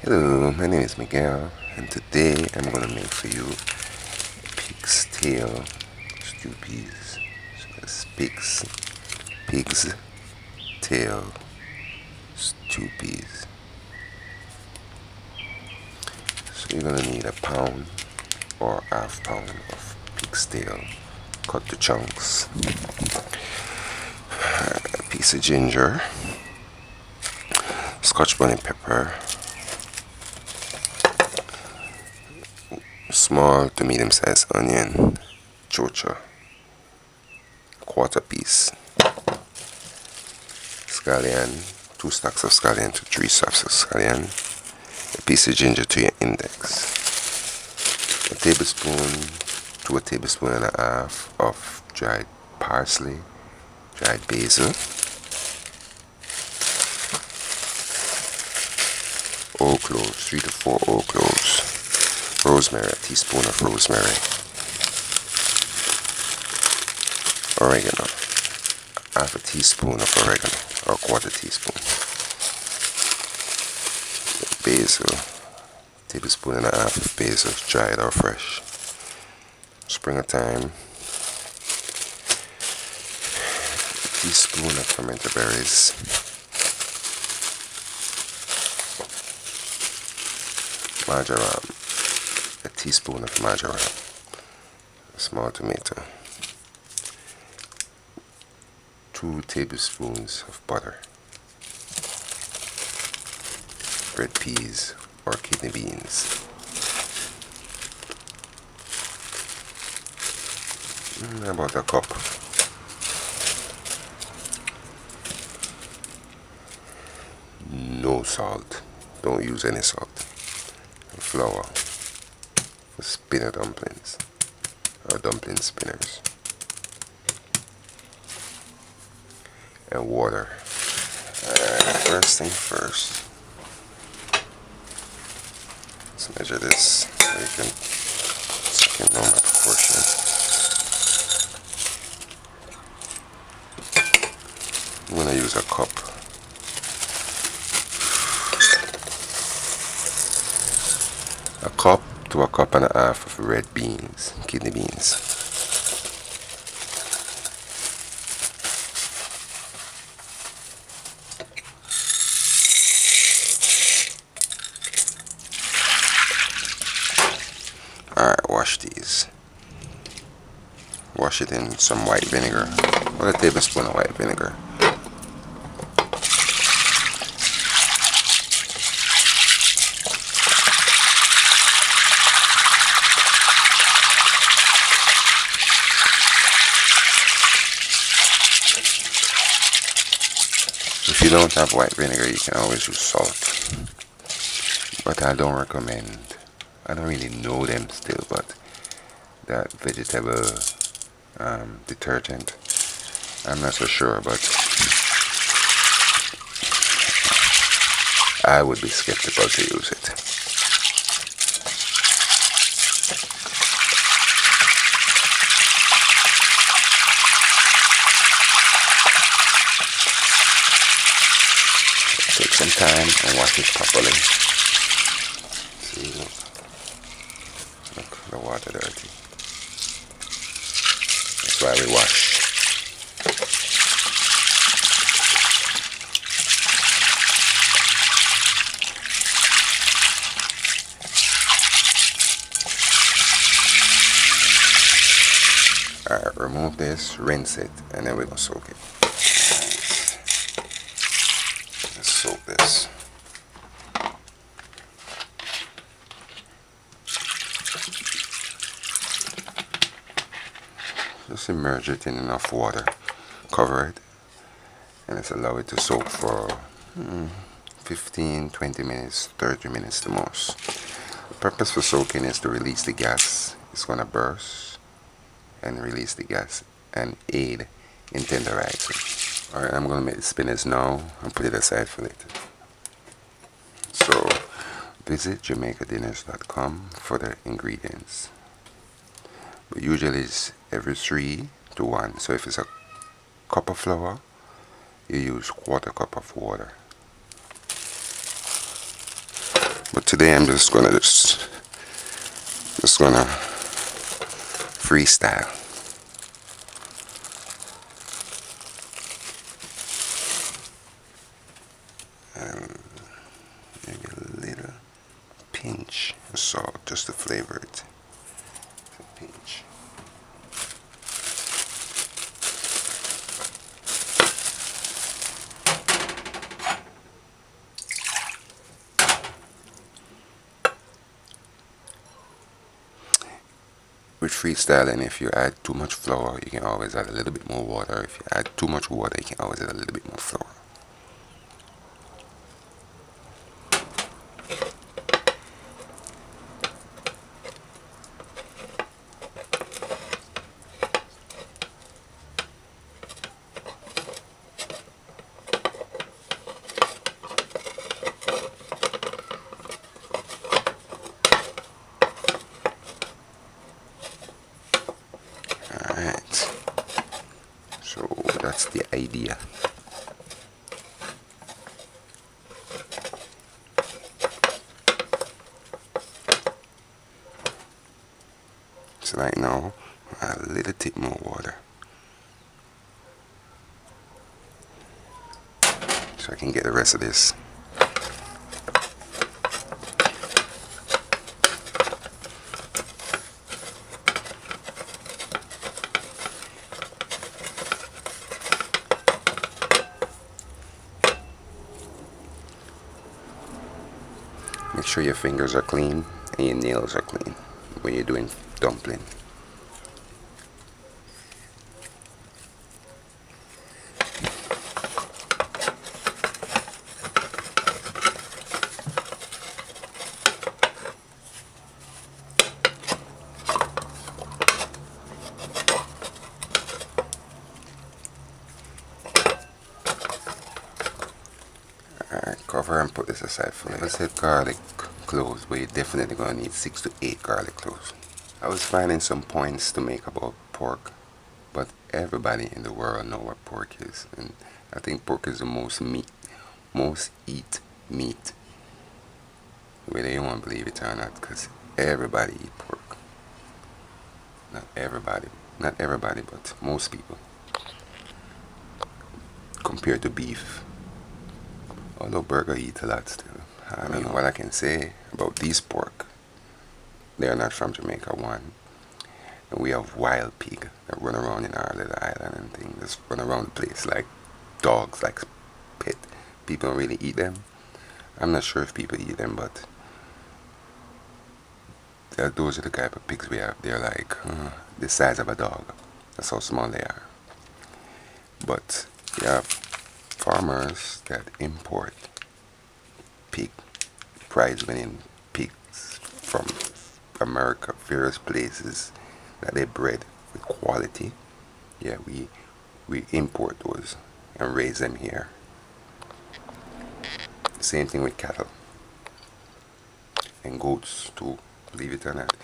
Hello, my name is Miguel, and today I'm gonna make for you pig's tail stew peas. So that's pig's tail stew peas. So you're gonna need a pound or half pound of pig's tail, cut to chunks, a piece of ginger, scotch bonnet pepper, small to medium sized onion, chocha, quarter piece, scallion, 2 stacks of scallion to 3 stacks of scallion, a piece of ginger to your index, a tablespoon to a tablespoon and a half of dried parsley, dried basil, whole cloves, 3 to 4 whole cloves, rosemary, a teaspoon of rosemary, oregano, half a teaspoon of oregano or quarter teaspoon, basil, tablespoon and a half of basil, dried or fresh, springtime, teaspoon of fermented berries, marjoram, a teaspoon of marjoram, a small tomato, 2 tablespoons of butter, red peas or kidney beans, about a cup, no salt, don't use any salt, and flour for spinner dumplings or dumpling spinners, and water. First thing first, let's measure this so you can know my proportion. I'm gonna use a cup. A cup to a cup and a half of red beans, kidney beans. Alright, wash these. Wash it in some white vinegar, or a tablespoon of white vinegar. If you don't have white vinegar, you can always use salt, but I don't recommend. I don't really know them still, but that vegetable detergent, I'm not so sure, but I would be skeptical to use it. Take some time and wash it properly. See, look, the water dirty. That's why we wash. Alright, remove this, rinse it, and then we're gonna soak it. Let's soak this. Just immerse it in enough water, cover it, and let's allow it to soak for 15, 20 minutes, 30 minutes the most. The purpose for soaking is to release the gas. It's gonna burst and release the gas and aid in tenderizing. Alright, I'm gonna make the spinners now and put it aside for later. So visit JamaicaDinners.com for the ingredients. But usually it's every 3 to 1. So if it's a cup of flour, you use quarter cup of water. But today I'm just gonna freestyle. And maybe a little pinch of salt just to flavor it. A pinch. With freestyling, if you add too much flour, you can always add a little bit more water. If you add too much water, you can always add a little bit more flour. Alright, so that's the idea. So right now, a little bit more water. So I can get the rest of this. Make sure your fingers are clean and your nails are clean when you're doing dumpling. Alright, cover and put this aside for later. I said garlic cloves, but you're definitely going to need 6 to 8 garlic cloves. I was finding some points to make about pork, but everybody in the world know what pork is, and I think pork is the most eat meat, whether you want to believe it or not, because everybody eat pork. Not everybody, but most people, compared to beef. Although burger eat a lot still. I mean, what I can say about these pork, they are not from Jamaica, one. And we have wild pig that run around in our little island and things. Just run around the place like dogs, like pet. People don't really eat them. I'm not sure if people eat them, but those are the type of pigs we have. They're like the size of a dog. That's how small they are. But you have farmers that import pig, prize winning pigs from America, various places that they bred with quality. Yeah, we import those and raise them here. Same thing with cattle and goats too, believe it or not.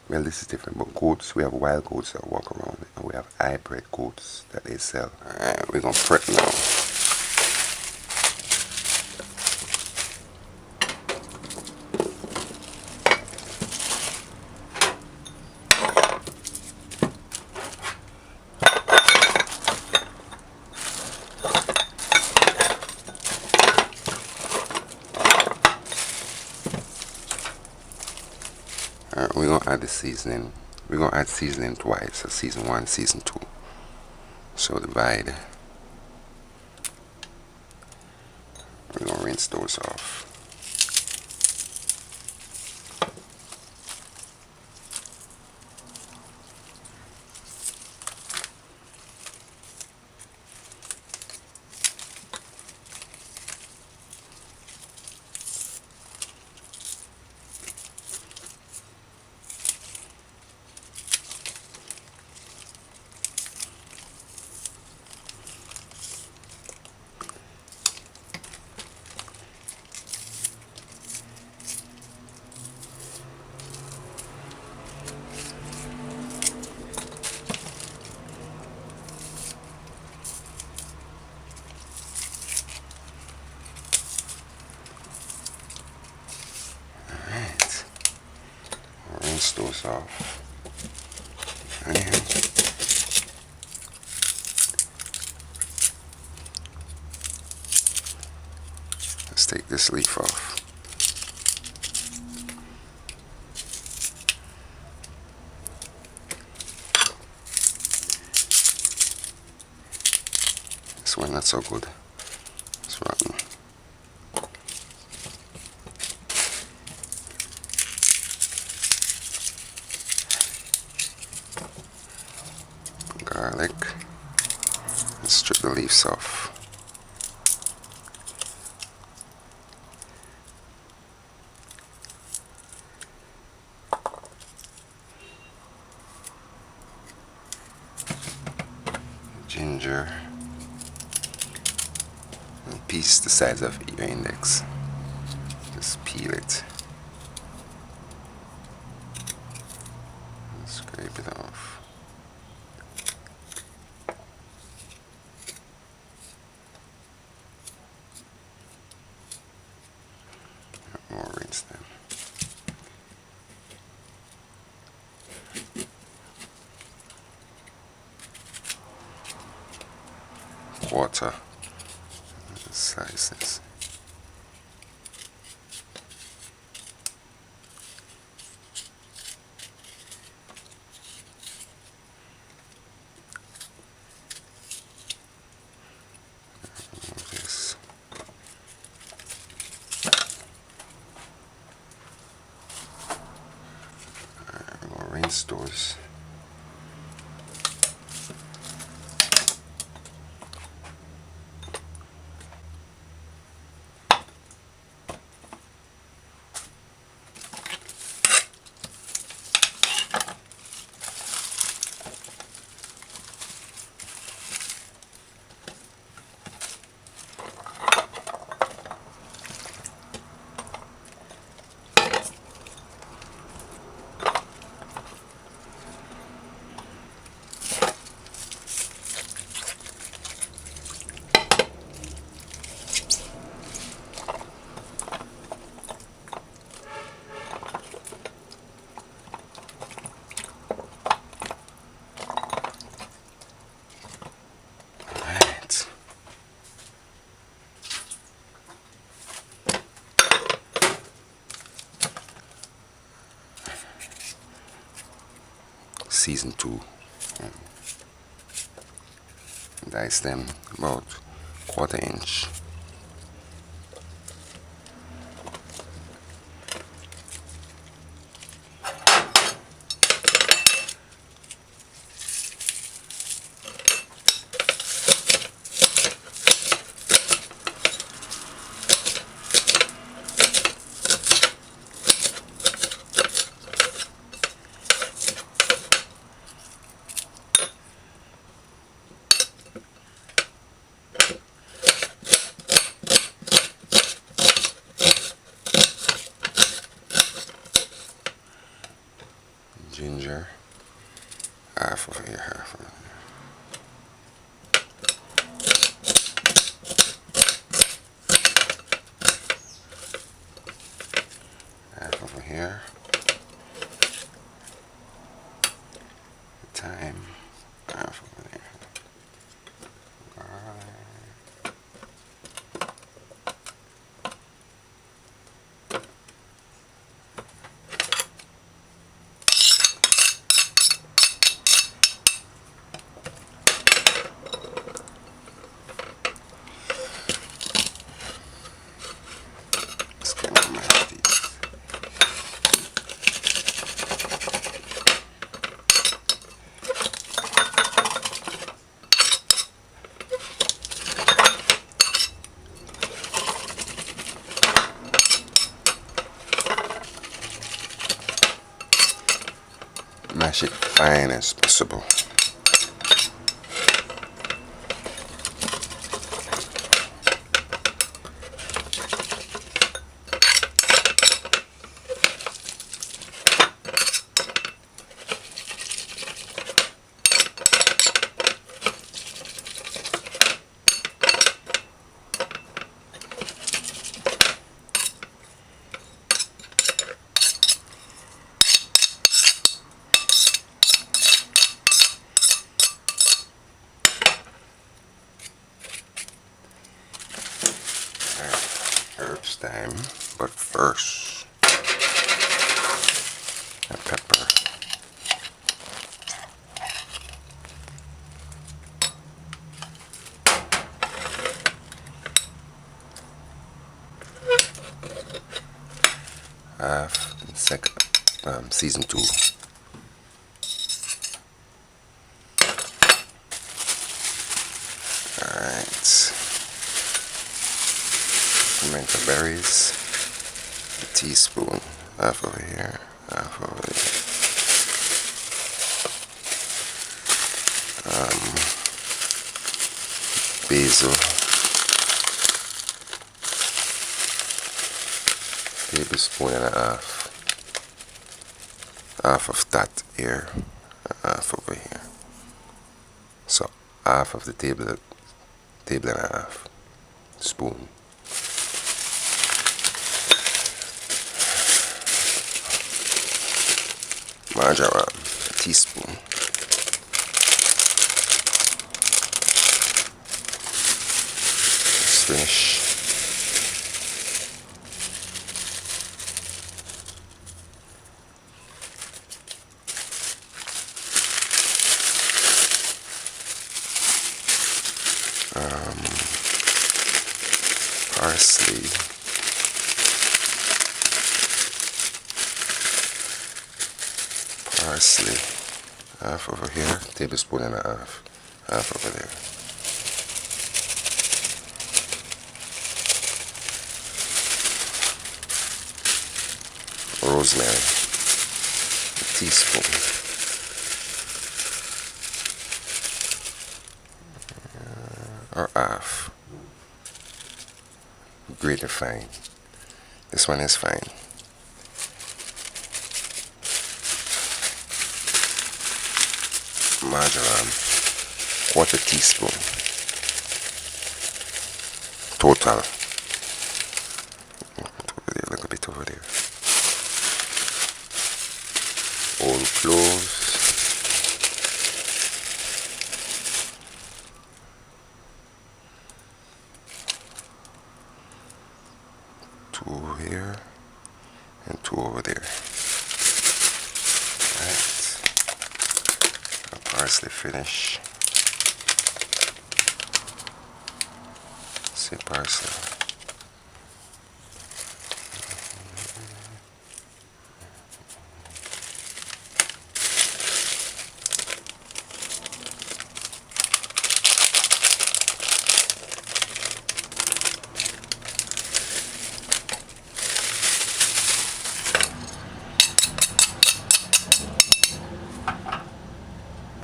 Well, this is different, but goats, we have wild goats that walk around, and we have hybrid goats that they sell. Alright, we're gonna prep now. Alright, we're gonna add the seasoning. We're gonna add seasoning twice, so season 1, season 2. So divide. We're gonna rinse those off. off. And let's take this leaf off. This one not so good. It's rotten. Garlic. Let's strip the leaves off. Ginger. A piece the size of your index. Just peel it. And scrape it off. More rinse them. Quarter slices. Remove this. Alright, we'll rinse those. Season 2. Dice them about 1/4 inch. Ginger, half over here, half over there. Half over here. Thyme, half over there. Garlic. Mash it fine as possible. time. But first, a pepper. Half second, season 2. Alright. Pimento berries. A teaspoon. Half over here, half over there. Basil. Tablespoon and a half. Half of that here, half over here. So half of the table and a half spoon. Marjoram, a teaspoon. Let's finish. Parsley. Parsley. Half over here, tablespoon and a half. Half over there. Rosemary. A teaspoon. Or half. Greater fine. This one is fine. Marjoram, quarter teaspoon. Total. Over there, a little bit over there. Whole cloves. Two here and two over there. Alright. Parsley finish. See parsley.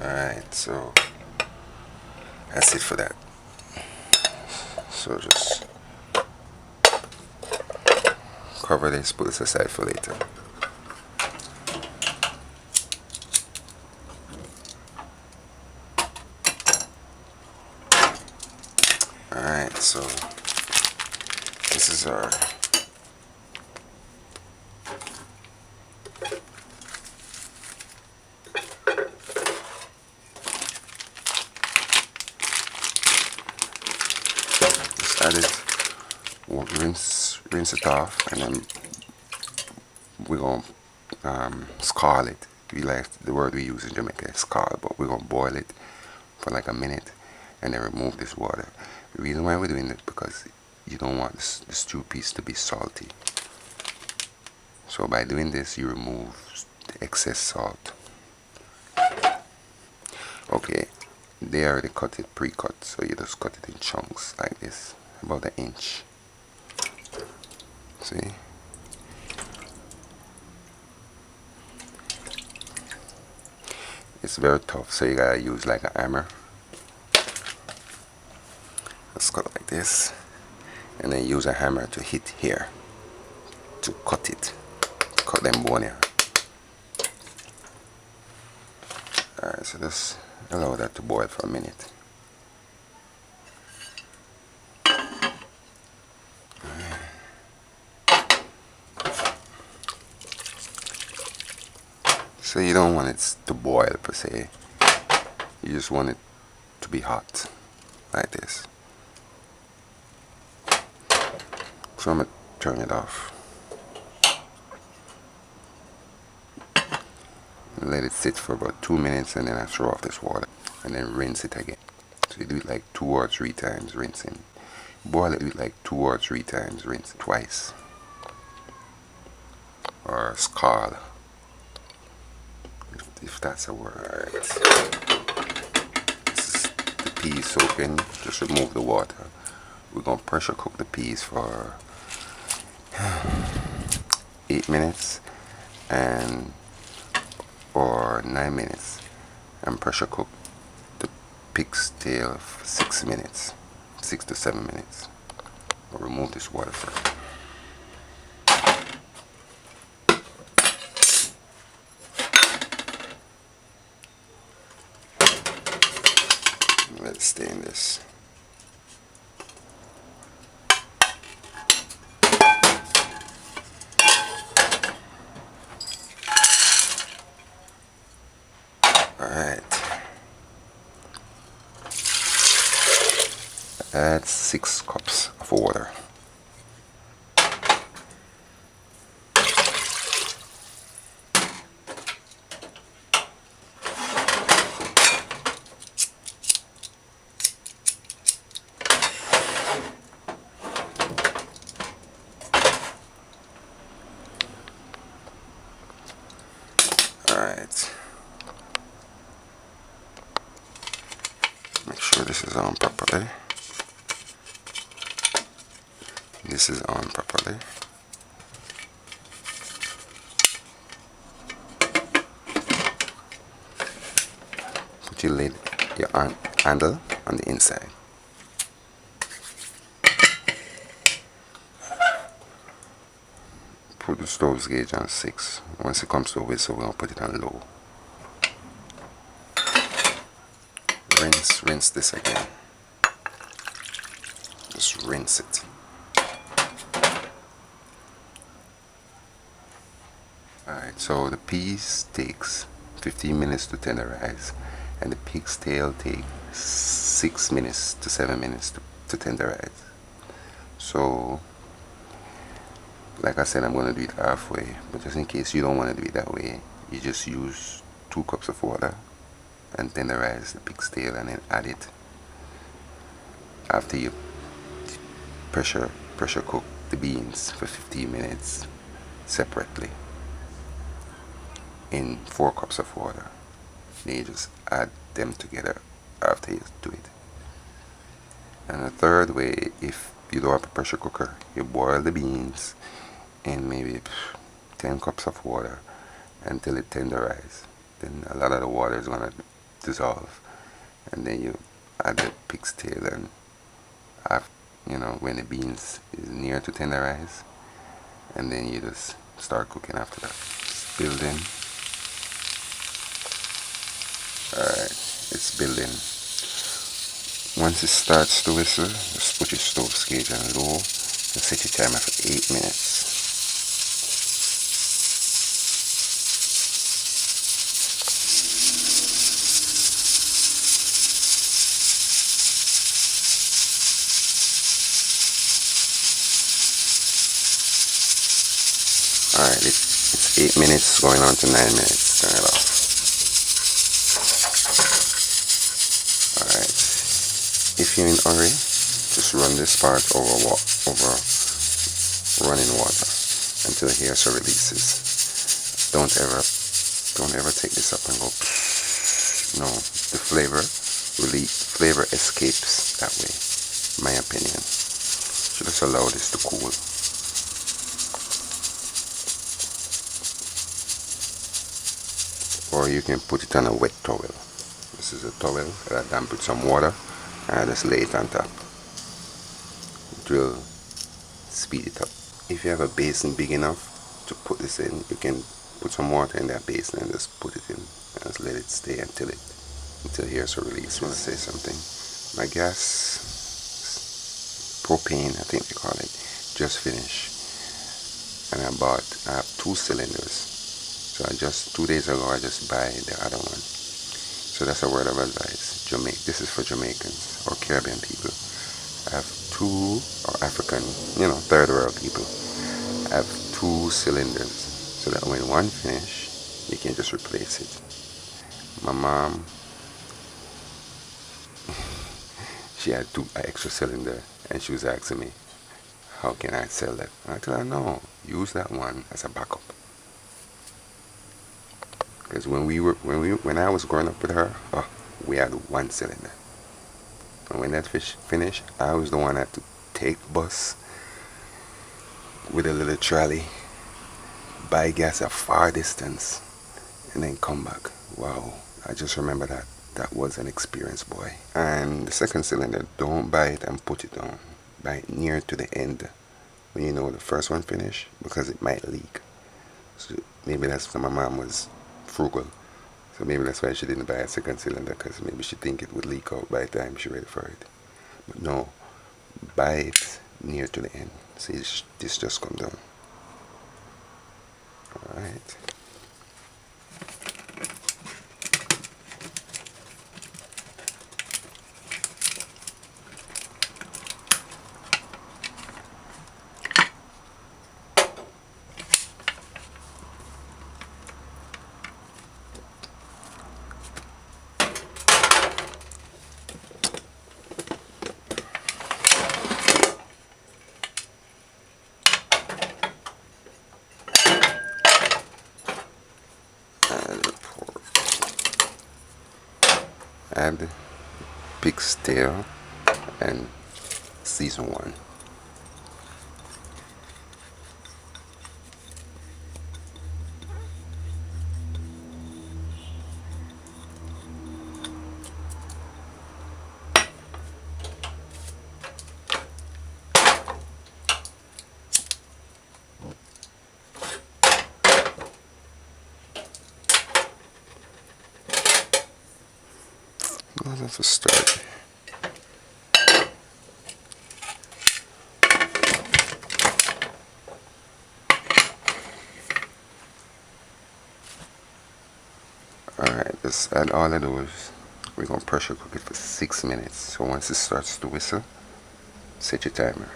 Alright, so that's it for that. So just cover this, put this aside for later. Alright, so this is our add it, rinse it off, and then we're going to scald it. We like the word we use in Jamaica is scald, but we're going to boil it for like a minute and then remove this water. The reason why we're doing it because you don't want the stew piece to be salty. So by doing this, you remove the excess salt. Okay, they already cut it pre-cut, so you just cut it in chunks like this. About an inch. See? It's very tough, so you gotta use like a hammer. Let's cut it like this, and then use a hammer to hit here to cut it. Cut them bone here. Alright, so just allow that to boil for a minute. So you don't want it to boil per se, you just want it to be hot, like this. So I'm going to turn it off. Let it sit for about 2 minutes, and then I throw off this water and then rinse it again. So you do it like 2 or 3 times, rinsing. Boil it like 2 or 3 times, rinse it twice. Or scald, if that's a word. This is the peas soaking. Just remove the water. We're going to pressure cook the peas for 8 minutes and or 9 minutes, and pressure cook the pig's tail for 6 minutes, 6 to 7 minutes. We'll remove this water first. Let it stay in this. Alright. Add 6 cups of water. Alright. Make sure this is on properly. This is on properly. Put your lid, your handle on the inside. Put the stove gauge on 6. Once it comes to a whistle, we're going to put it on low. Rinse this again. Just rinse it. Alright, so the peas takes 15 minutes to tenderize, and the pig's tail takes 6 minutes to 7 minutes to tenderize. So, like I said, I'm going to do it halfway, but just in case you don't want to do it that way, you just use 2 cups of water and tenderize the pig's tail, and then add it after you pressure cook the beans for 15 minutes separately in 4 cups of water. Then you just add them together after you do it. And the third way, if you don't have a pressure cooker, you boil the beans in maybe 10 cups of water until it tenderizes. Then a lot of the water is going to dissolve, and then you add the pig's tail, and after, when the beans is near to tenderize, and then you just start cooking after that. It's building. Alright, it's building. Once it starts to whistle, just put your stove gauge on low and set your timer for 8 minutes. Alright, it's 8 minutes going on to 9 minutes. Turn it off. Alright, if you're in a hurry, just run this part over running water until the hair so releases. Don't ever take this up and go. No, the flavor escapes that way. My opinion. So just allow this to cool. Or you can put it on a wet towel. This is a towel that I damp with some water, and I just lay it on top. It will speed it up. If you have a basin big enough to put this in, you can put some water in that basin and just put it in and just let it stay until here so release. I want to say something. My gas, propane, I think they call it, just finished, and I have 2 cylinders. So 2 days ago, I just buy the other one. So that's a word of advice. This is for Jamaicans or Caribbean people. I have 2, or African, third world people. have two cylinders so that when one finish, you can just replace it. My mom, she had two extra cylinder and she was asking me, how can I sell that? I told her, no, use that one as a backup. Because when I was growing up with her, oh, we had one cylinder. And when that fish finished, I was the one that had to take bus with a little trolley, buy gas a far distance, and then come back. Wow, I just remember that. That was an experience, boy. And the second cylinder, don't buy it and put it on. Buy it near to the end when you know the first one finished, because it might leak. So maybe that's why my mom was frugal. So maybe that's why she didn't buy a second cylinder, because maybe she think it would leak out by the time she ready for it. But no, buy it near to the end. See, this just come down. Alright. Add pig's tail and season one. That's a start. Alright, just add all of those. We're going to pressure cook it for 6 minutes. So once it starts to whistle, set your timer.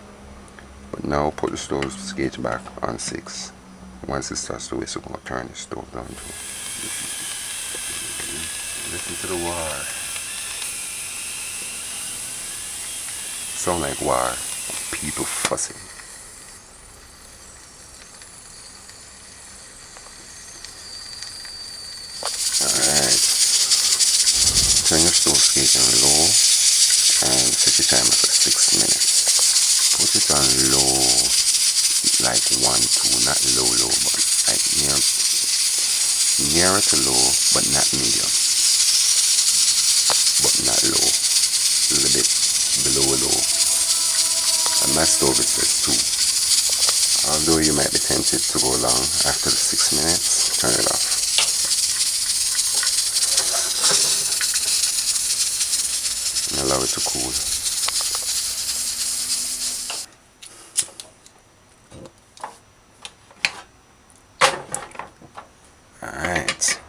But now put the stove gauge back on 6. Once it starts to whistle, we're going to turn the stove down to. Listen to the war. Sound like war. People fussing. Alright. Turn your stove gauge on low and set your timer for 6 minutes. Put it on low, like 1, 2, not low, but like nearer to low, but not medium. But not low. A little bit below low. And my stove it says 2. Although you might be tempted to go long after the 6 minutes, turn it off. And allow it to cool. Alright.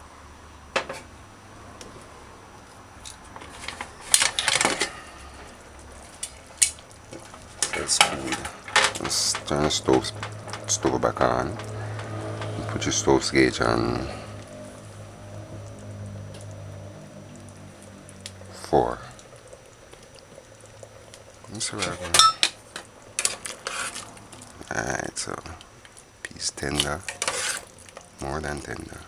That's cool. Let's turn the stove back on. And put your stove gauge on 4. That's right. Alright, so piece tender, more than tender.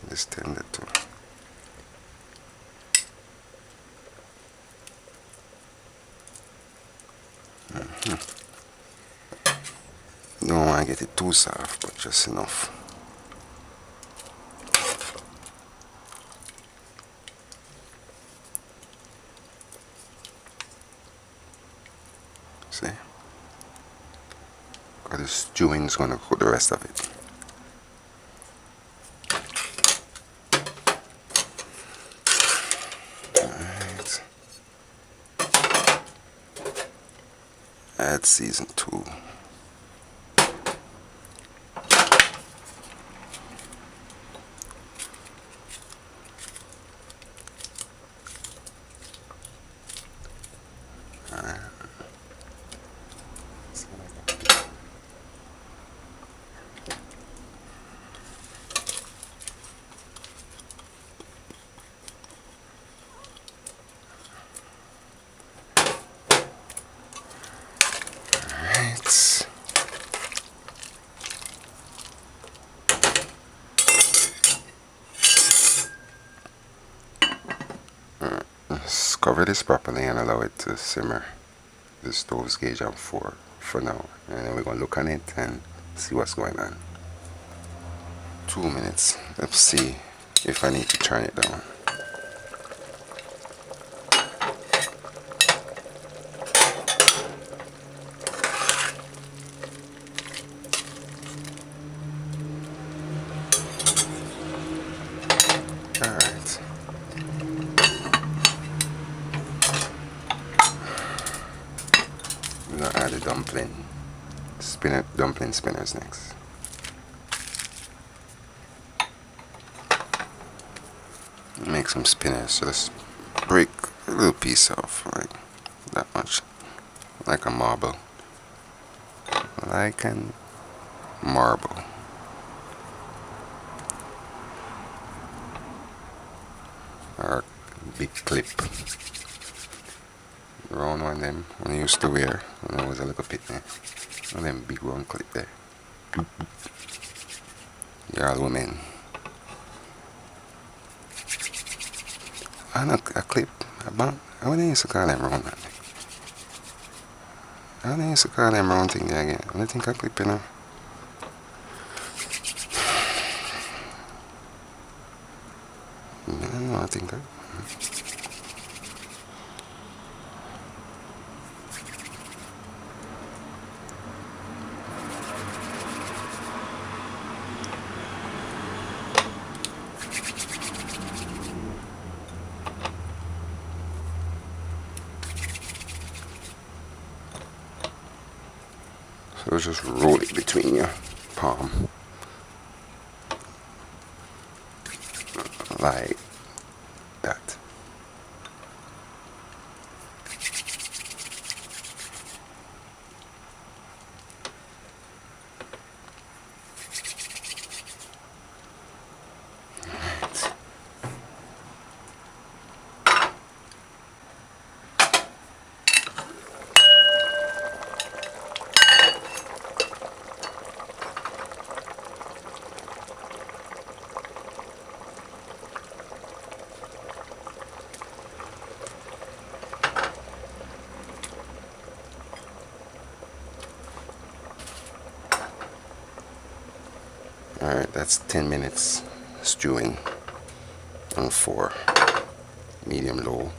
This tender too. Don't want to get it too soft, but just enough. See? Because the stewing is going to cook the rest of it. Alright. Add season 2. cover this properly and allow it to simmer. The stove's gauge on 4 for now, and then we're going to look on it and see what's going on. 2 minutes. Let's see if I need to turn it down. Alright. We're going to add the dumpling spinners next. Make some spinners, so let's break a little piece off, like that much, like a marble, like a marble. Or big clip. Round one them when I used to wear when I was a little bit there. One of them big round clip there. You're all women. And a clip, a band. I wouldn't used to call them round that. I wouldn't used to call them round thing there again. I don't think a clip, you know. No, I think that. So just roll it between your palm, like that. Alright, that's 10 minutes stewing on 4, medium low.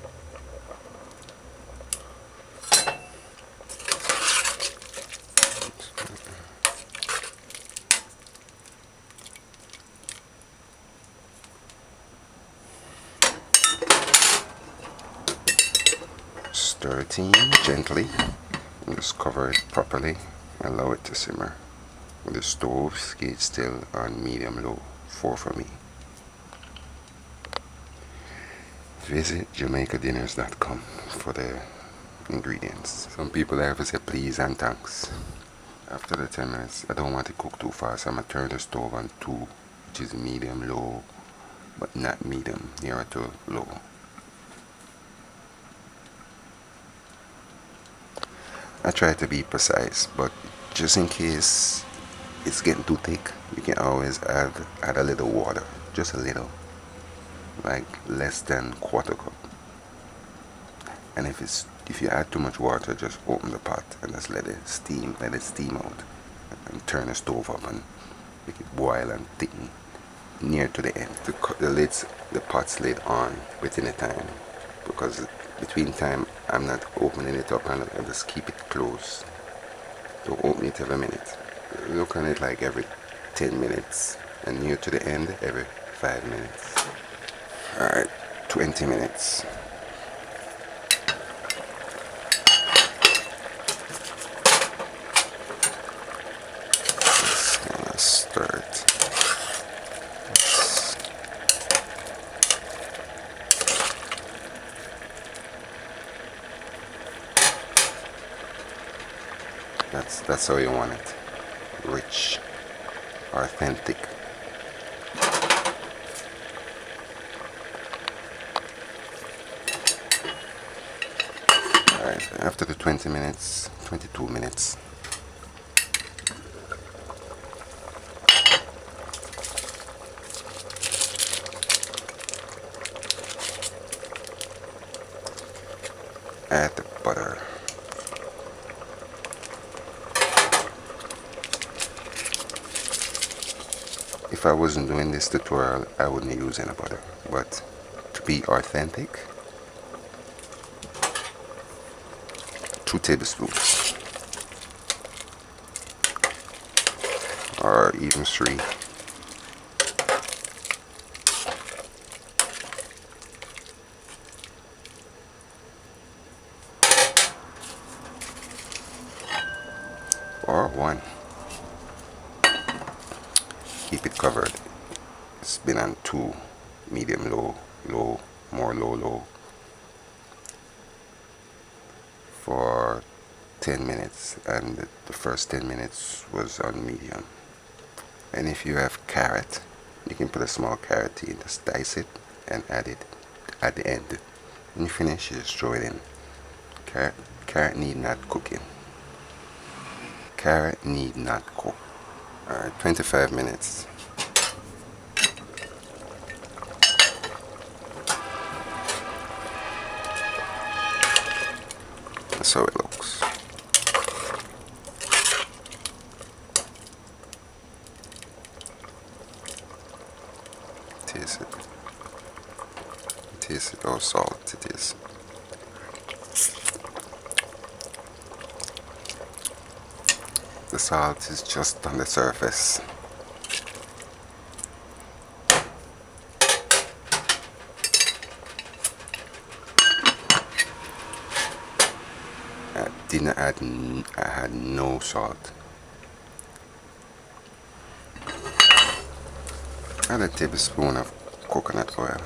Stir it in gently and just cover it properly and allow it to simmer. The stove gauge still on medium low, 4 for me. Visit JamaicaDinners.com for the ingredients. Some people have to say please and thanks. After the 10 minutes, I don't want to cook too fast. I'm going to turn the stove on 2, which is medium low, but not medium, nearer to low. I try to be precise, but just in case it's getting too thick, you can always add a little water, just a little, like less than quarter cup. And if you add too much water, just open the pot and just let it steam out, and turn the stove up and make it boil and thicken near to the end. To cut the pot's lid on within a time, because between time I'm not opening it up and I just keep it closed. Don't open it every minute. Look on it like every 10 minutes and near to the end every 5 minutes. Alright, 20 minutes. Just kind of stir it. That's how you want it. Rich, authentic. Alright, after the 20 minutes, 22 minutes, if I wasn't doing this tutorial, I wouldn't use any butter. But to be authentic, 2 tablespoons, or even 3. Or 1. Keep it covered. It's been on 2, medium, low, low, more low, low, for 10 minutes, and the first 10 minutes was on medium. And if you have carrot, you can put a small carrot in, just dice it and add it at the end. When you finish, you just throw it in. Carrot need not cooking. Carrot need not cook. Alright, 25 minutes. That's how it looks. Taste it. Taste it, how salt it is. The salt is just on the surface. I had no salt. Add a tablespoon of coconut oil.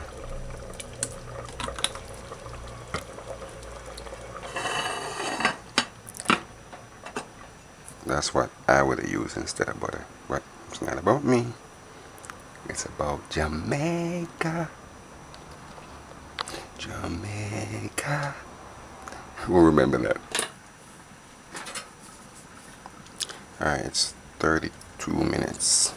That's what I would have used instead of butter. But it's not about me. It's about Jamaica. Jamaica. We'll remember that. Alright, it's 32 minutes.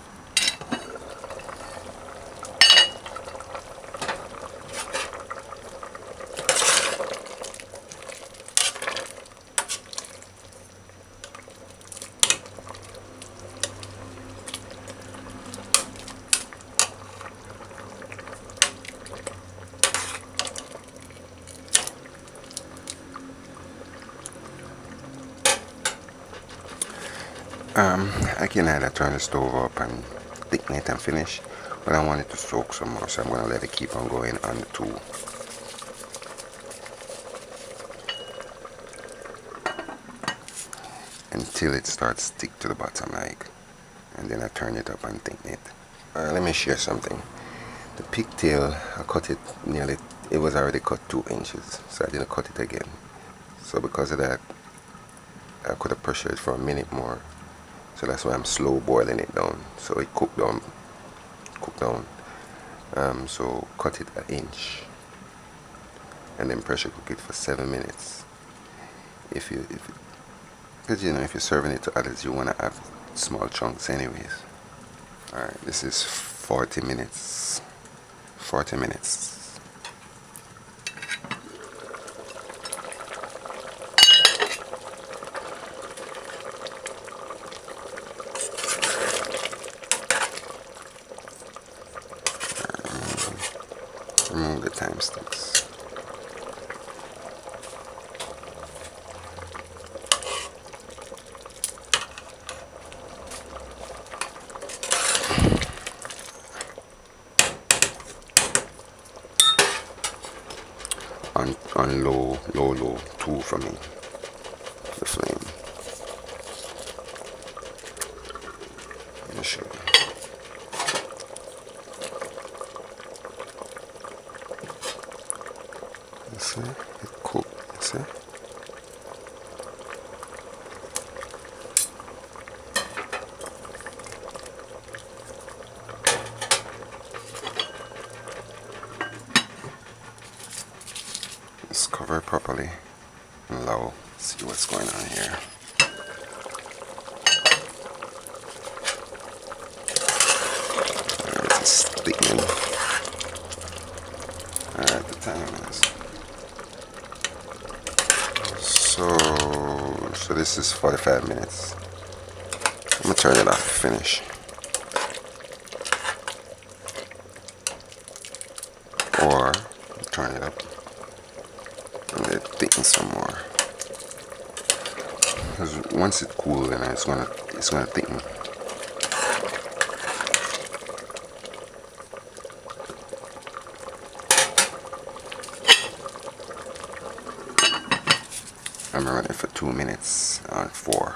I can either turn the stove up and thicken it and finish, but I want it to soak some more, so I'm going to let it keep on going on the 2. Until it starts to stick to the bottom, like, and then I turn it up and thicken it. Let me share something. The pigtail, I cut it nearly, it was already cut 2 inches, so I didn't cut it again. So because of that, I could have pressured it for a minute more. So that's why I'm slow boiling it down, so it cooked down. So cut it 1 inch, and then pressure cook it for 7 minutes. Because you know, if you're serving it to others, you want to have small chunks anyways. Alright, this is 40 minutes. 40 minutes. Remove the time sticks. On low 2 for me, the flame. Let me show you. You see, it cooked, you see? Let's cover it properly and low. See what's going on here. It's thickening. Alright, the time is. So this is 45 minutes. I'm gonna turn it off, finish. turn it up and let it thicken some more. Because once it cools, then it's gonna thicken. I'm running for 2 minutes on 4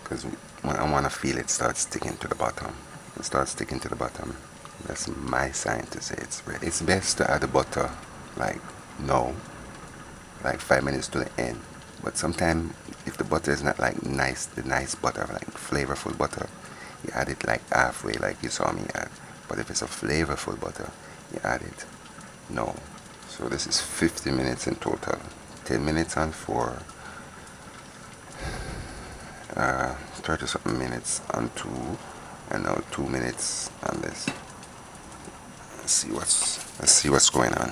because I want to feel it start sticking to the bottom. It starts sticking to the bottom. That's my sign to say it's ready. It's best to add the butter like no, like 5 minutes to the end. But sometimes if the butter is not like the nice butter, like flavorful butter, you add it like halfway, like you saw me add. But if it's a flavorful butter, you add it no. So this is 50 minutes in total. 10 minutes on 4, 30 something minutes on 2, and now 2 minutes on this. Let's see what's going on.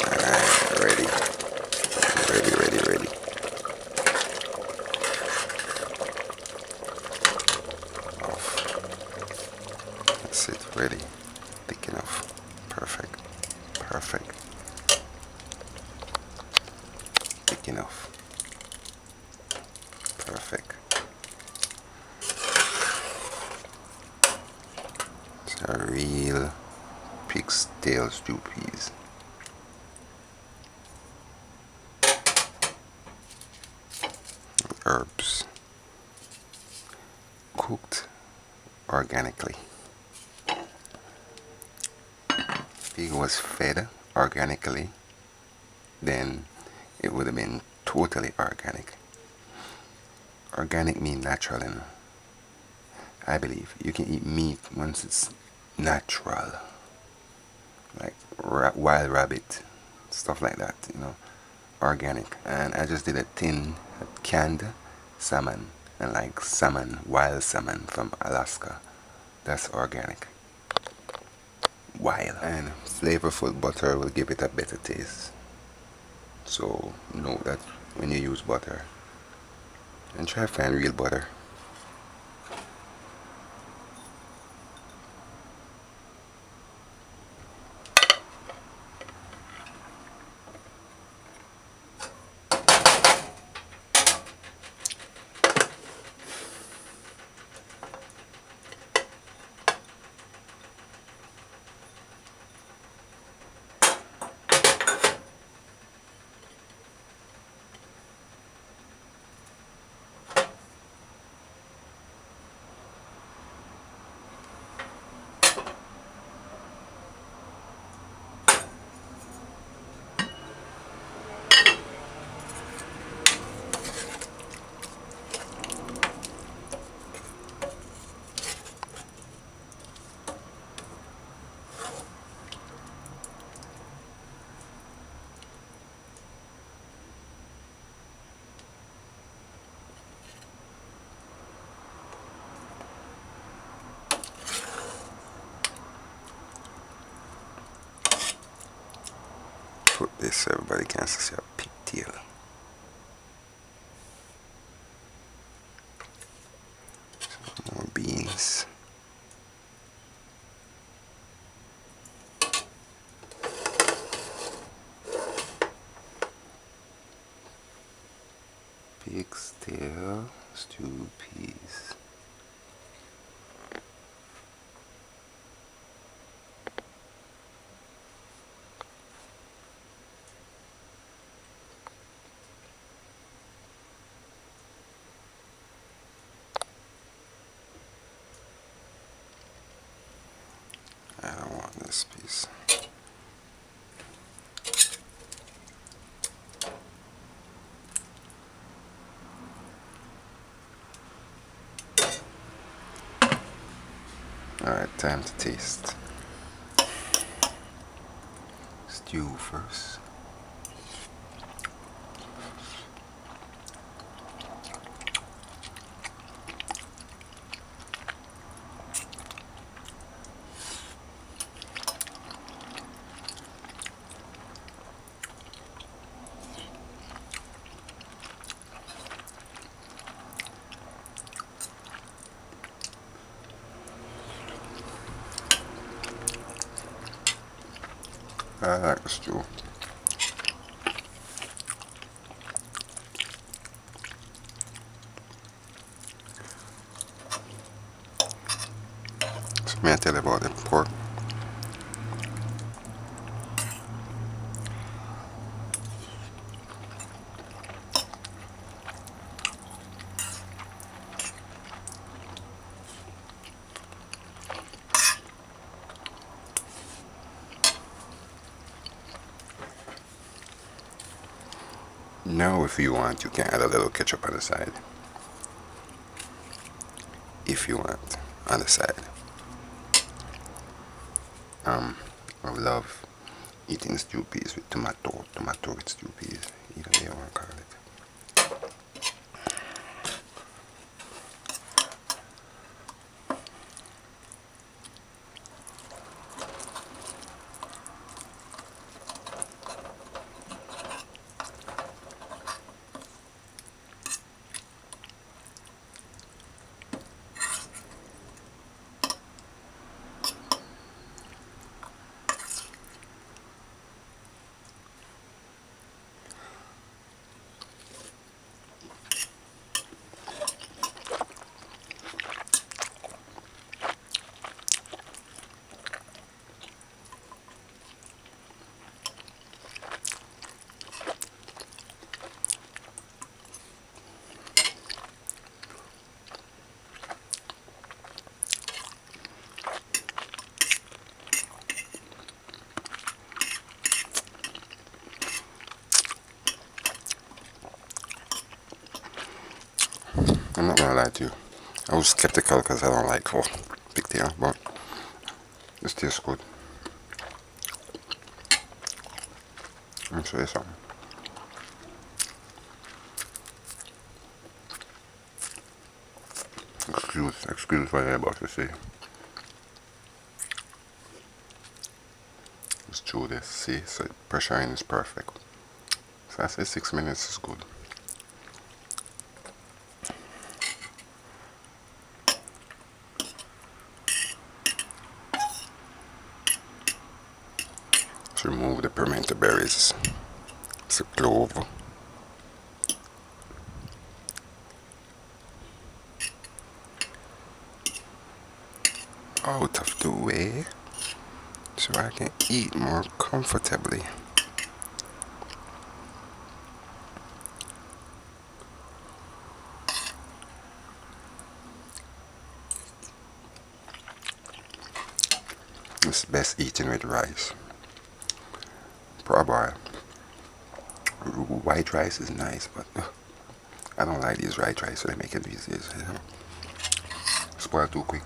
Alright, ready. Ready. Off. That's it, ready. Thick enough. Perfect. Thick enough. Perfect. It's a real pig's tail stew peas. Herbs. Cooked organically. Pig was fed organically, then it would have been totally organic. Organic means natural, and I believe you can eat meat once it's natural, like wild rabbit, stuff like that, organic. And I just did a canned salmon, and like wild salmon from Alaska. That's organic. Wild. And flavorful butter will give it a better taste. So know that when you use butter, and try to find real butter. Put this so everybody can see a pigtail. Some more beans. Pig's tail stew peas. I don't want this piece. Alright, time to taste. Stew first. I like the stew. So may I tell you about the pork? Now, if you want, you can add a little ketchup on the side. If you want, on the side. Um, I love eating stew peas with tomato with stew peas, either way you want to call it. I'm not gonna lie to you. I was skeptical because I don't like pigtail, but it tastes good. Let me show you something. Excuse what I'm about to say. Let's do this. See, so pressure in is perfect. So I say 6 minutes is good. Let's remove the pimento berries. It's a clove. Out of the way so I can eat more comfortably. It's best eaten with rice. Probably white rice is nice, but I don't like these white rice, so they make it these days. Spoil too quick.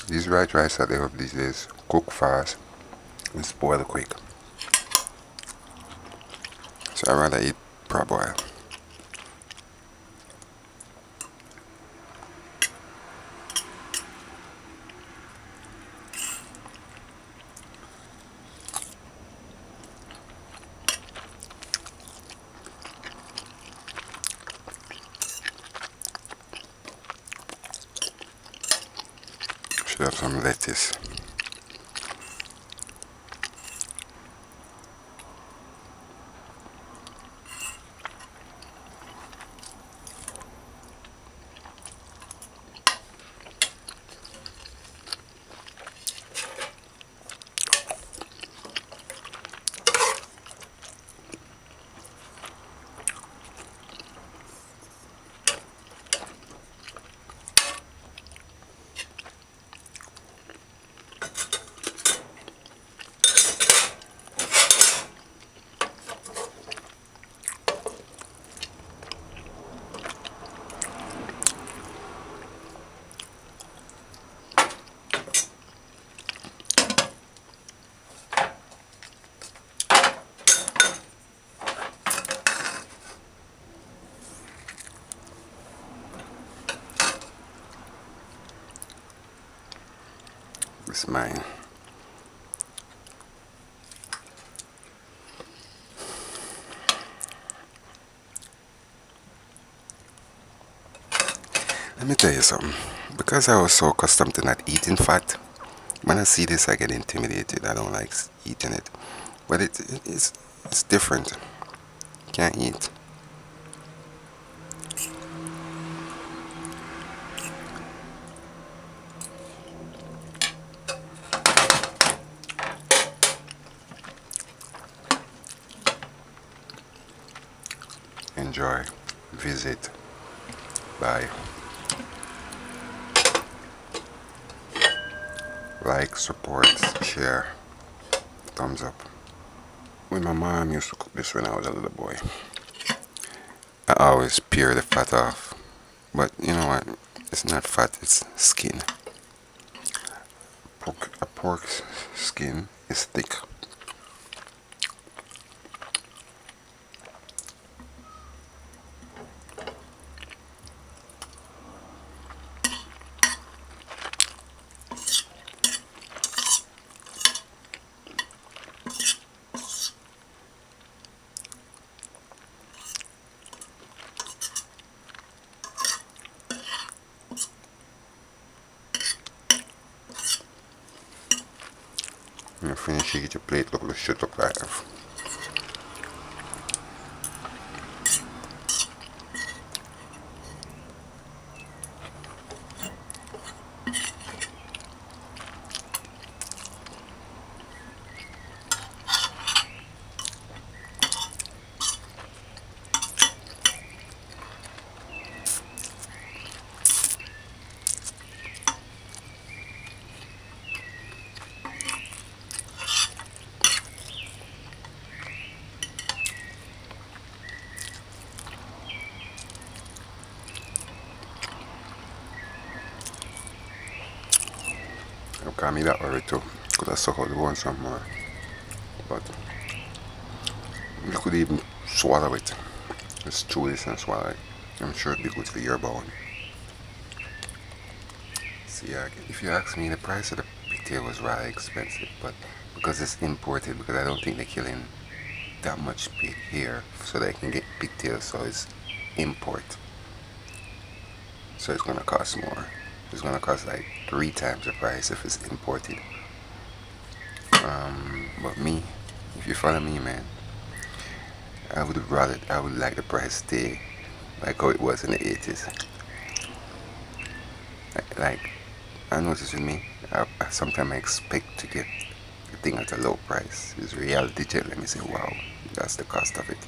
These white rice that they have these days cook fast and spoil quick. So I rather eat parboil. Should have some lettuce. It's mine. Let me tell you something. Because I was so accustomed to not eating fat, When I see this, I get intimidated. I don't like eating it, but it's different. Can't eat. Enjoy. Visit. Bye. Like, support, share, thumbs up. When my mom used to cook this when I was a little boy, I always peel the fat off. But you know what? It's not fat, it's skin. A pork's skin is thick. When you finish, you get your plate, look, should look like. You call me that worry too. Could have suck out the bone some more. But you could even swallow it. Just chew this and swallow it. I'm sure it'd be good for your bone. See, if you ask me, the price of the pigtail was rather expensive, but because it's imported, because I don't think they're killing that much pig here so they can get pigtails, so it's import. So it's gonna cost more. It's gonna cost like 3 times the price if it's imported. But me, if you follow me, man, I would like the price stay like how it was in the 80s. Like I noticed with me, sometimes I expect to get the thing at a low price. It's reality check. Let me say, wow, that's the cost of it.